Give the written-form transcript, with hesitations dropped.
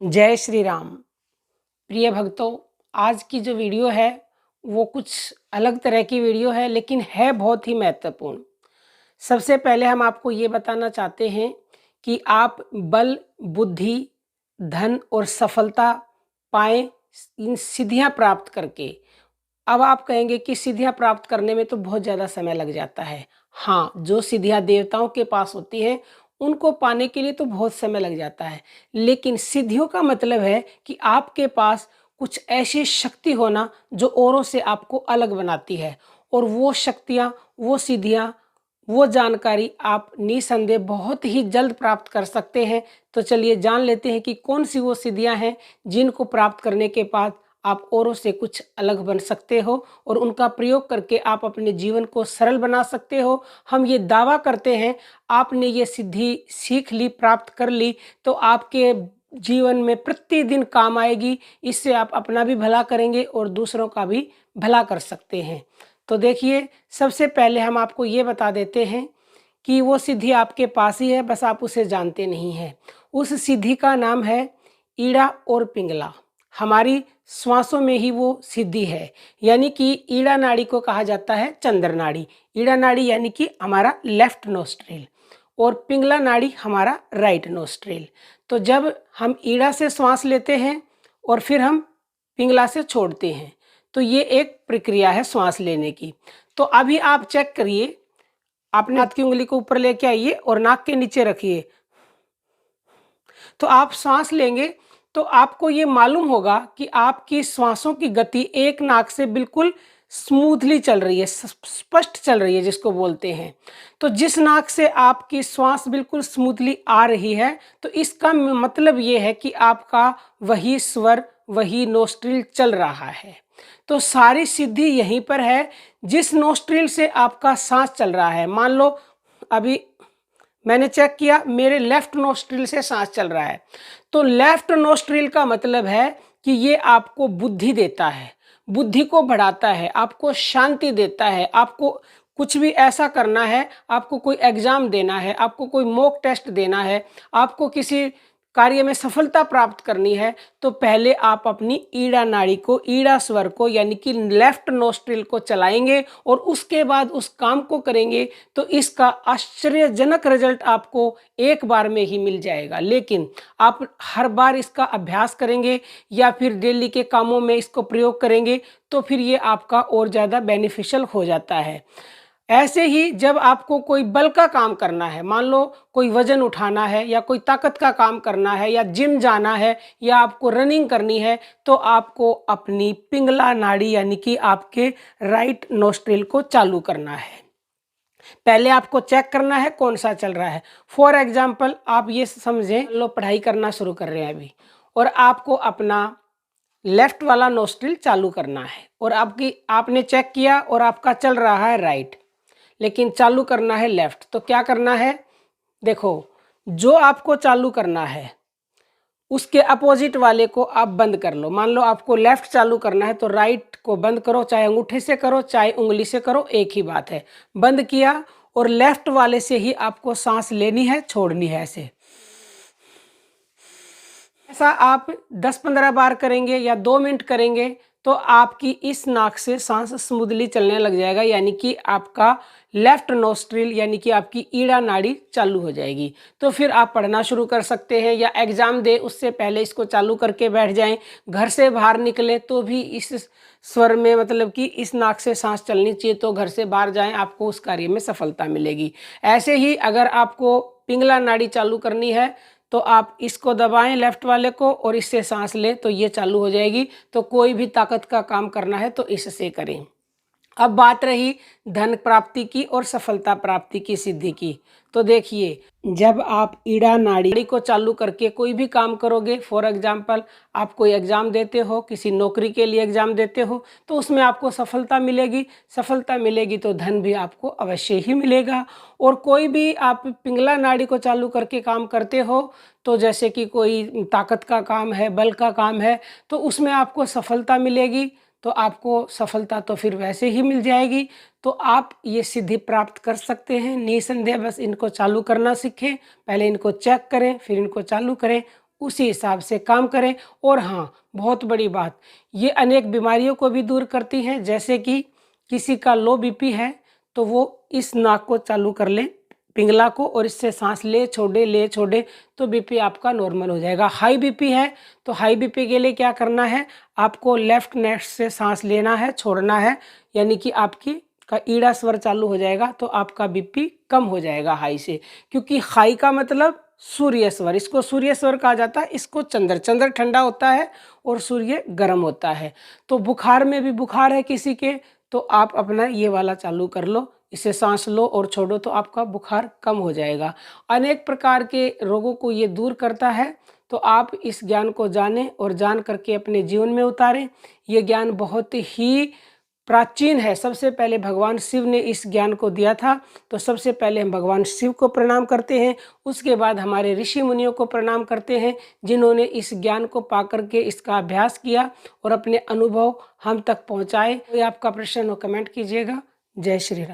जय श्री राम। प्रिय भक्तों, आज की जो वीडियो है वो कुछ अलग तरह की वीडियो है, लेकिन है बहुत ही महत्वपूर्ण। सबसे पहले हम आपको ये बताना चाहते हैं कि आप बल, बुद्धि, धन और सफलता पाएँ इन सिद्धियाँ प्राप्त करके। अब आप कहेंगे कि सिद्धियाँ प्राप्त करने में तो बहुत ज़्यादा समय लग जाता है। हाँ, जो सिद्धियाँ देवताओं के पास होती हैं, उनको पाने के लिए तो बहुत समय लग जाता है। लेकिन सिद्धियों का मतलब है कि आपके पास कुछ ऐसी शक्ति होना जो औरों से आपको अलग बनाती है, और वो शक्तियाँ, वो सिद्धियाँ, वो जानकारी आप निसंदेह बहुत ही जल्द प्राप्त कर सकते हैं। तो चलिए जान लेते हैं कि कौन सी वो सिद्धियाँ हैं जिनको प्राप्त करने के बाद आप औरों से कुछ अलग बन सकते हो और उनका प्रयोग करके आप अपने जीवन को सरल बना सकते हो। हम ये दावा करते हैं, आपने ये सिद्धि सीख ली, प्राप्त कर ली, तो आपके जीवन में प्रतिदिन काम आएगी। इससे आप अपना भी भला करेंगे और दूसरों का भी भला कर सकते हैं। तो देखिए, सबसे पहले हम आपको ये बता देते हैं कि वो सिद्धि आपके पास ही है, बस आप उसे जानते नहीं हैं। उस सिद्धि का नाम है ईड़ा और पिंगला। हमारी श्वासों में ही वो सिद्धि है, यानी कि ईड़ा नाड़ी को कहा जाता है चंद्र नाड़ी। ईड़ा नाड़ी यानी कि हमारा लेफ्ट नोस्ट्रिल, और पिंगला नाड़ी हमारा राइट नोस्ट्रिल। तो जब हम ईड़ा से श्वास लेते हैं और फिर हम पिंगला से छोड़ते हैं, तो ये एक प्रक्रिया है श्वास लेने की। तो अभी आप चेक करिए, अपने हाथ की उंगली को ऊपर लेके आइए और नाक के नीचे रखिए। तो आप सांस लेंगे तो आपको ये मालूम होगा कि आपकी श्वासों की गति एक नाक से बिल्कुल स्मूथली चल रही है, स्पष्ट चल रही है जिसको बोलते हैं। तो जिस नाक से आपकी श्वास बिल्कुल स्मूथली आ रही है, तो इसका मतलब ये है कि आपका वही स्वर, वही नोस्ट्रिल चल रहा है। तो सारी सिद्धि यहीं पर है, जिस नोस्ट्रिल से आपका सांस चल रहा है। मान लो अभी मैंने चेक किया, मेरे लेफ्ट नोस्ट्रिल से सांस चल रहा है, तो लेफ्ट नोस्ट्रिल का मतलब है कि ये आपको बुद्धि देता है, बुद्धि को बढ़ाता है, आपको शांति देता है। आपको कुछ भी ऐसा करना है, आपको कोई एग्जाम देना है, आपको कोई मॉक टेस्ट देना है, आपको किसी कार्य में सफलता प्राप्त करनी है, तो पहले आप अपनी ईड़ा नाड़ी को, ईड़ा स्वर को, यानी कि लेफ्ट नोस्ट्रिल को चलाएंगे और उसके बाद उस काम को करेंगे, तो इसका आश्चर्यजनक रिजल्ट आपको एक बार में ही मिल जाएगा। लेकिन आप हर बार इसका अभ्यास करेंगे या फिर डेली के कामों में इसको प्रयोग करेंगे, तो फिर ये आपका और ज़्यादा बेनिफिशियल हो जाता है। ऐसे ही जब आपको कोई बल का काम करना है, मान लो कोई वजन उठाना है या कोई ताकत का काम करना है या जिम जाना है या आपको रनिंग करनी है, तो आपको अपनी पिंगला नाड़ी यानी कि आपके राइट नोस्ट्रिल को चालू करना है। पहले आपको चेक करना है कौन सा चल रहा है। फॉर एग्जाम्पल आप ये समझें, लो पढ़ाई करना शुरू कर रहे हैं अभी, और आपको अपना लेफ्ट वाला नोस्ट्रिल चालू करना है, और आपने चेक किया और आपका चल रहा है राइट, लेकिन चालू करना है लेफ्ट। तो क्या करना है, देखो, जो आपको चालू करना है उसके अपोजिट वाले को आप बंद कर लो। मान लो आपको लेफ्ट चालू करना है, तो राइट को बंद करो, चाहे अंगूठे से करो चाहे उंगली से करो, एक ही बात है। बंद किया और लेफ्ट वाले से ही आपको सांस लेनी है, छोड़नी है। ऐसा आप 10-15 बार करेंगे या 2 मिनट करेंगे, तो आपकी इस नाक से सांस स्मूथली चलने लग जाएगा, यानी कि आपका लेफ्ट नोस्ट्रिल यानी कि आपकी ईड़ा नाड़ी चालू हो जाएगी। तो फिर आप पढ़ना शुरू कर सकते हैं या एग्ज़ाम दे उससे पहले इसको चालू करके बैठ जाएं। घर से बाहर निकले तो भी इस स्वर में, मतलब कि इस नाक से सांस चलनी चाहिए, तो घर से बाहर जाएं, आपको उस कार्य में सफलता मिलेगी। ऐसे ही अगर आपको पिंगला नाड़ी चालू करनी है, तो आप इसको दबाएं लेफ्ट वाले को और इससे सांस लें, तो ये चालू हो जाएगी। तो कोई भी ताकत का काम करना है तो इससे करें। अब बात रही धन प्राप्ति की और सफलता प्राप्ति की, सिद्धि की। तो देखिए, जब आप ईड़ा नाड़ी को चालू करके कोई भी काम करोगे, फॉर एग्जाम्पल आप कोई एग्ज़ाम देते हो, किसी नौकरी के लिए एग्ज़ाम देते हो, तो उसमें आपको सफलता मिलेगी। सफलता मिलेगी तो धन भी आपको अवश्य ही मिलेगा। और कोई भी आप पिंगला नाड़ी को चालू करके काम करते हो, तो जैसे कि कोई ताकत का काम है, बल का काम है, तो उसमें आपको सफलता मिलेगी। तो आपको सफलता तो फिर वैसे ही मिल जाएगी। तो आप ये सिद्धि प्राप्त कर सकते हैं निसंदेह। बस इनको चालू करना सीखें, पहले इनको चेक करें, फिर इनको चालू करें, उसी हिसाब से काम करें। और हाँ, बहुत बड़ी बात, ये अनेक बीमारियों को भी दूर करती हैं। जैसे कि किसी का लो बीपी है तो वो इस नाक को चालू कर ले, पिंगला को, और इससे सांस ले छोड़े तो बीपी आपका नॉर्मल हो जाएगा। हाई बीपी है तो हाई बीपी के लिए क्या करना है, आपको लेफ्ट नेक से सांस लेना है, छोड़ना है, यानी कि आपकी का ईड़ा स्वर चालू हो जाएगा तो आपका बीपी कम हो जाएगा हाई से। क्योंकि हाई का मतलब सूर्य स्वर, इसको सूर्य स्वर कहा जाता है। इसको चंद्र, चंद्र ठंडा होता है और सूर्य गर्म होता है। तो बुखार में भी, बुखार है किसी के, तो आप अपना ये वाला चालू कर लो, इसे सांस लो और छोड़ो तो आपका बुखार कम हो जाएगा। अनेक प्रकार के रोगों को ये दूर करता है। तो आप इस ज्ञान को जानें और जान करके अपने जीवन में उतारें। ये ज्ञान बहुत ही प्राचीन है। सबसे पहले भगवान शिव ने इस ज्ञान को दिया था। तो सबसे पहले हम भगवान शिव को प्रणाम करते हैं, उसके बाद हमारे ऋषि मुनियों को प्रणाम करते हैं जिन्होंने इस ज्ञान को पा करके इसका अभ्यास किया और अपने अनुभव हम तक पहुंचाए। कोई आपका प्रश्न हो कमेंट कीजिएगा। जय श्री राम।